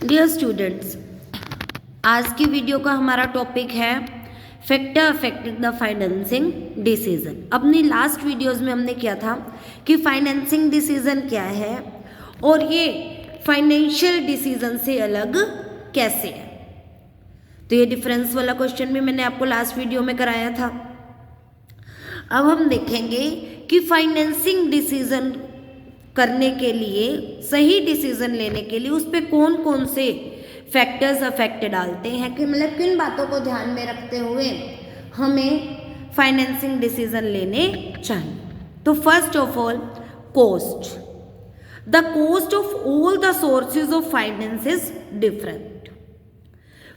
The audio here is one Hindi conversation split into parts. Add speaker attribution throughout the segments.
Speaker 1: डियर स्टूडेंट्स, आज की वीडियो का हमारा टॉपिक है factor affecting the financing decision. अपनी लास्ट वीडियोस में हमने किया था कि फाइनेंसिंग डिसीजन क्या है और ये फाइनेंशियल डिसीजन से अलग कैसे है। तो ये डिफरेंस वाला क्वेश्चन भी मैंने आपको लास्ट वीडियो में कराया था। अब हम देखेंगे कि फाइनेंसिंग डिसीजन करने के लिए, सही डिसीजन लेने के लिए उस पर कौन कौन से फैक्टर्स अफेक्ट डालते हैं, कि मतलब किन बातों को ध्यान में रखते हुए हमें फाइनेंसिंग डिसीजन लेने चाहिए। तो first of all, cost. The cost of all the sources of finance is different.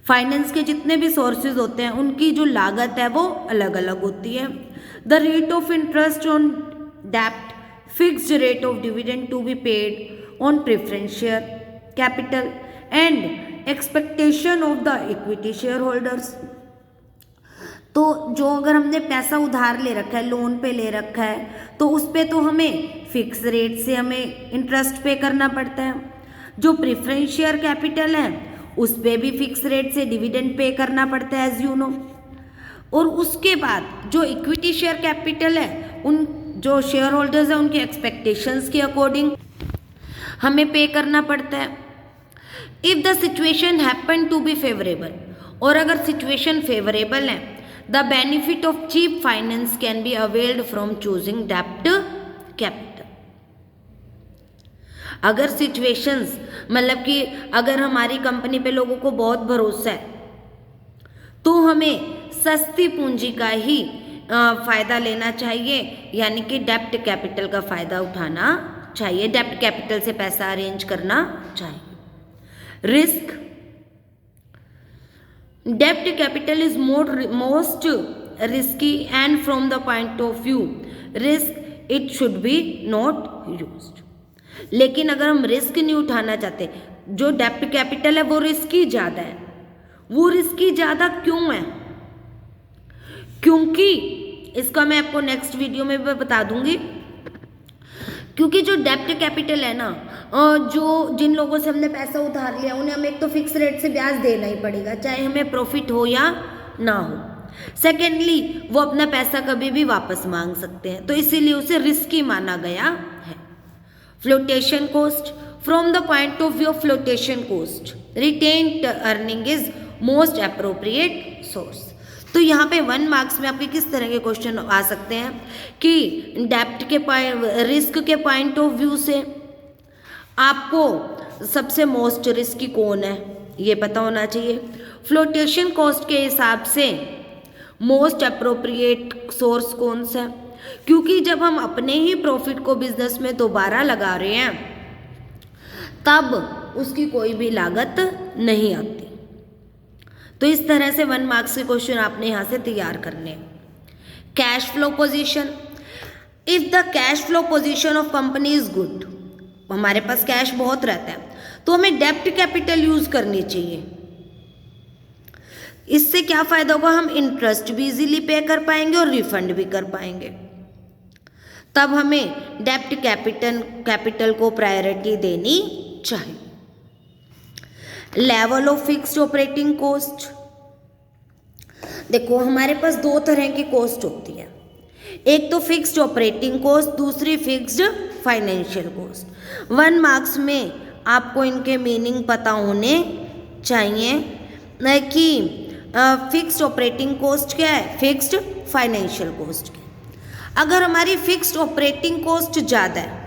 Speaker 1: Finance के जितने भी सोर्सेज होते हैं उनकी जो लागत है वो अलग अलग होती है। The rate of interest on डेप्ट, fixed rate of dividend to be paid on preference share capital and expectation of the equity shareholders। तो जो अगर हमने पैसा उधार ले रखा है, लोन पे ले रखा है, तो उस पे तो हमें फिक्स रेट से हमें इंटरेस्ट पे करना पड़ता है। जो प्रेफरेंस शेयर कैपिटल है उस पे भी फिक्स रेट से डिविडेंड पे करना पड़ता है, एज यू नो। और उसके बाद जो इक्विटी शेयर कैपिटल है, उन जो शेयर होल्डर्स हैं उनके एक्सपेक्टेशंस के अकॉर्डिंग हमें पे करना पड़ता है। If the situation happen to be favourable, और अगर सिचुएशन फेवरेबल है, the benefit of cheap finance can be availed from choosing डेप्ट कैपिटल। अगर सिचुएशंस मतलब कि अगर हमारी कंपनी पे लोगों को बहुत भरोसा है तो हमें सस्ती पूंजी का ही फ़ायदा लेना चाहिए, यानी कि डेप्ट कैपिटल का फ़ायदा उठाना चाहिए, डेप्ट कैपिटल से पैसा अरेंज करना चाहिए। रिस्क, डेप्ट capital is most risky and from the point of view risk it should be not used. लेकिन अगर हम रिस्क नहीं उठाना चाहते, जो डेप्ट कैपिटल है वो रिस्की ज़्यादा है। वो रिस्की ज़्यादा क्यों है? क्योंकि इसका मैं आपको नेक्स्ट वीडियो में भी बता दूंगी। क्योंकि जो डेप्ट कैपिटल है ना, जो जिन लोगों से हमने पैसा उधार लिया उन्हें हमें एक तो फिक्स रेट से ब्याज देना ही पड़ेगा, चाहे हमें प्रॉफिट हो या ना हो। सेकेंडली, वो अपना पैसा कभी भी वापस मांग सकते हैं, तो इसीलिए उसे रिस्की माना गया है। Flotation cost, from the point of view of flotation cost, retained earning is most appropriate source. तो यहाँ पे 1 मार्क्स में आपके किस तरह के क्वेश्चन आ सकते हैं कि डेप्ट के रिस्क के पॉइंट ऑफ व्यू से आपको सबसे मोस्ट रिस्की कौन है ये पता होना चाहिए। फ्लोटेशन कॉस्ट के हिसाब से मोस्ट अप्रोप्रिएट सोर्स कौन सा है, क्योंकि जब हम अपने ही प्रॉफिट को बिजनेस में दोबारा लगा रहे हैं तब उसकी कोई भी लागत नहीं आती। तो इस तरह से 1 मार्क्स के क्वेश्चन आपने यहाँ से तैयार करने हैं। Cash flow position, if the cash flow position of company is good, हमारे पास कैश बहुत रहता है तो हमें डेप्ट कैपिटल यूज करनी चाहिए। इससे क्या फायदा होगा, हम इंटरेस्ट भी इजीली पे कर पाएंगे और रिफंड भी कर पाएंगे। तब हमें डेप्ट कैपिटल को प्रायोरिटी देनी चाहिए। Level of fixed operating cost, देखो हमारे पास 2 तरह की कॉस्ट होती है, एक तो फिक्स्ड ऑपरेटिंग कॉस्ट, दूसरी फिक्स्ड फाइनेंशियल कॉस्ट। 1 मार्क्स में आपको इनके मीनिंग पता होने चाहिए कि फिक्स्ड ऑपरेटिंग कॉस्ट क्या है, फिक्स्ड फाइनेंशियल कॉस्ट क्या है। अगर हमारी फिक्स्ड ऑपरेटिंग कॉस्ट ज़्यादा है,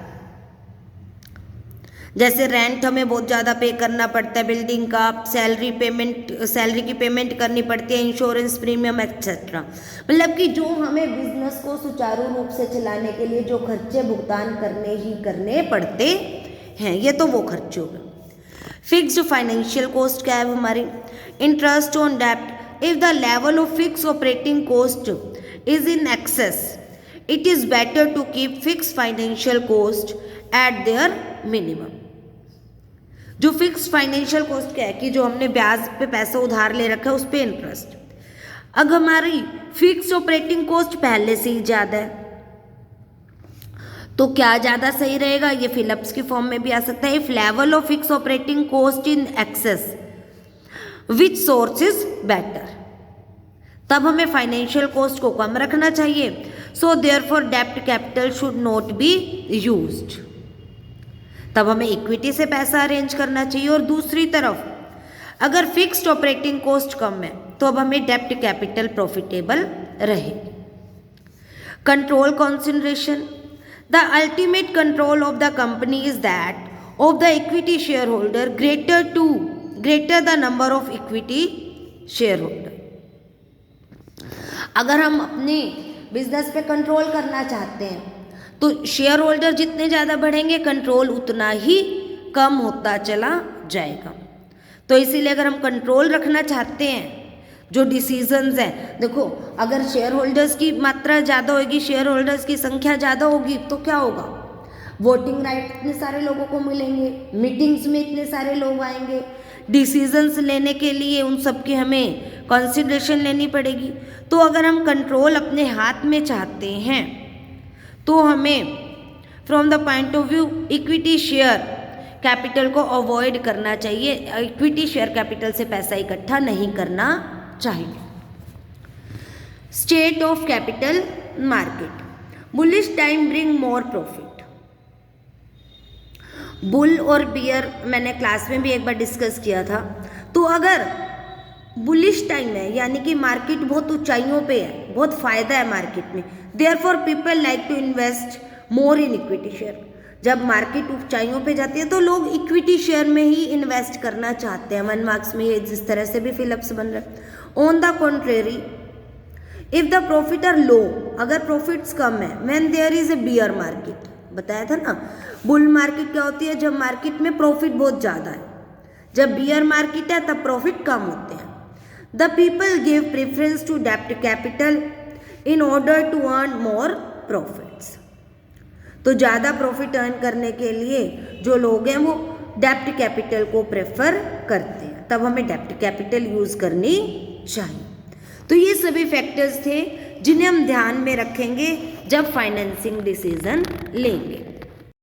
Speaker 1: जैसे रेंट हमें बहुत ज़्यादा पे करना पड़ता है, बिल्डिंग का, सैलरी की पेमेंट करनी पड़ती है, इंश्योरेंस प्रीमियम एक्सेट्रा, मतलब कि जो हमें बिजनेस को सुचारू रूप से चलाने के लिए जो खर्चे भुगतान करने पड़ते हैं, ये तो वो खर्चे हो गए। फिक्स्ड फाइनेंशियल कॉस्ट क्या है हमारी, इंटरेस्ट ऑन डेप्ट। If the level of fix operating cost is in excess, it is better to keep fix financial cost at their minimum. जो फिक्स फाइनेंशियल कॉस्ट क्या है कि जो हमने ब्याज पे पैसा उधार ले रखा है उस पे इंटरेस्ट। अगर हमारी फिक्स ऑपरेटिंग कॉस्ट पहले से ही ज़्यादा है तो क्या ज़्यादा सही रहेगा, ये फिलअप्स की फॉर्म में भी आ सकता है। If level of fix operating cost in excess which source is better, तब हमें फाइनेंशियल कॉस्ट को कम रखना चाहिए। सो देयरफॉर डेब्ट capital should not be used, तब हमें इक्विटी से पैसा अरेंज करना चाहिए। और दूसरी तरफ अगर फिक्स्ड ऑपरेटिंग कॉस्ट कम है तो अब हमें डेब्ट कैपिटल प्रॉफिटेबल रहे। Control consideration, the ultimate control of the company is that of the equity share holder greater the number of equity share holder. अगर हम अपने बिजनेस पे कंट्रोल करना चाहते हैं तो शेयर होल्डर जितने ज़्यादा बढ़ेंगे कंट्रोल उतना ही कम होता चला जाएगा। तो इसीलिए अगर हम कंट्रोल रखना चाहते हैं जो डिसीजंस हैं, देखो अगर शेयर होल्डर्स की मात्रा ज़्यादा होगी, शेयर होल्डर्स की संख्या ज़्यादा होगी तो क्या होगा, वोटिंग राइट इतने सारे लोगों को मिलेंगे, मीटिंग्स में इतने सारे लोग आएंगे, डिसीजंस लेने के लिए उन सब की हमें कंसिडरेशन लेनी पड़ेगी। तो अगर हम कंट्रोल अपने हाथ में चाहते हैं तो हमें from the point of view equity share capital को अवॉइड करना चाहिए, इक्विटी शेयर कैपिटल से पैसा इकट्ठा नहीं करना चाहिए। State of capital market, bullish time bring more profit. Bull और बियर मैंने क्लास में भी एक बार डिस्कस किया था। तो अगर बुलिश टाइम है यानी कि मार्केट बहुत ऊंचाइयों पे है, बहुत फायदा है मार्केट में, therefore people like to invest more in equity share. जब मार्केट ऊंचाइयों पे जाती है तो लोग इक्विटी शेयर में ही इन्वेस्ट करना चाहते हैं। 1 मार्क्स में ये जिस तरह से भी फिलअप्स बन रहे हैं। On the contrary if the profit are low, अगर प्रॉफिट्स कम है, when there is a bear market, बताया था ना बुल मार्केट क्या होती है, जब मार्केट में प्रॉफिट बहुत ज़्यादा है, जब बियर मार्केट है तब प्रॉफिट कम होते हैं। The people give preference to डेब्ट capital in order to earn more profits. तो ज़्यादा प्रॉफिट अर्न करने के लिए जो लोग हैं वो डेब्ट कैपिटल को प्रेफर करते हैं, तब हमें डेब्ट कैपिटल यूज़ करनी चाहिए। तो ये सभी फैक्टर्स थे जिन्हें हम ध्यान में रखेंगे जब फाइनेंसिंग डिसीजन लेंगे।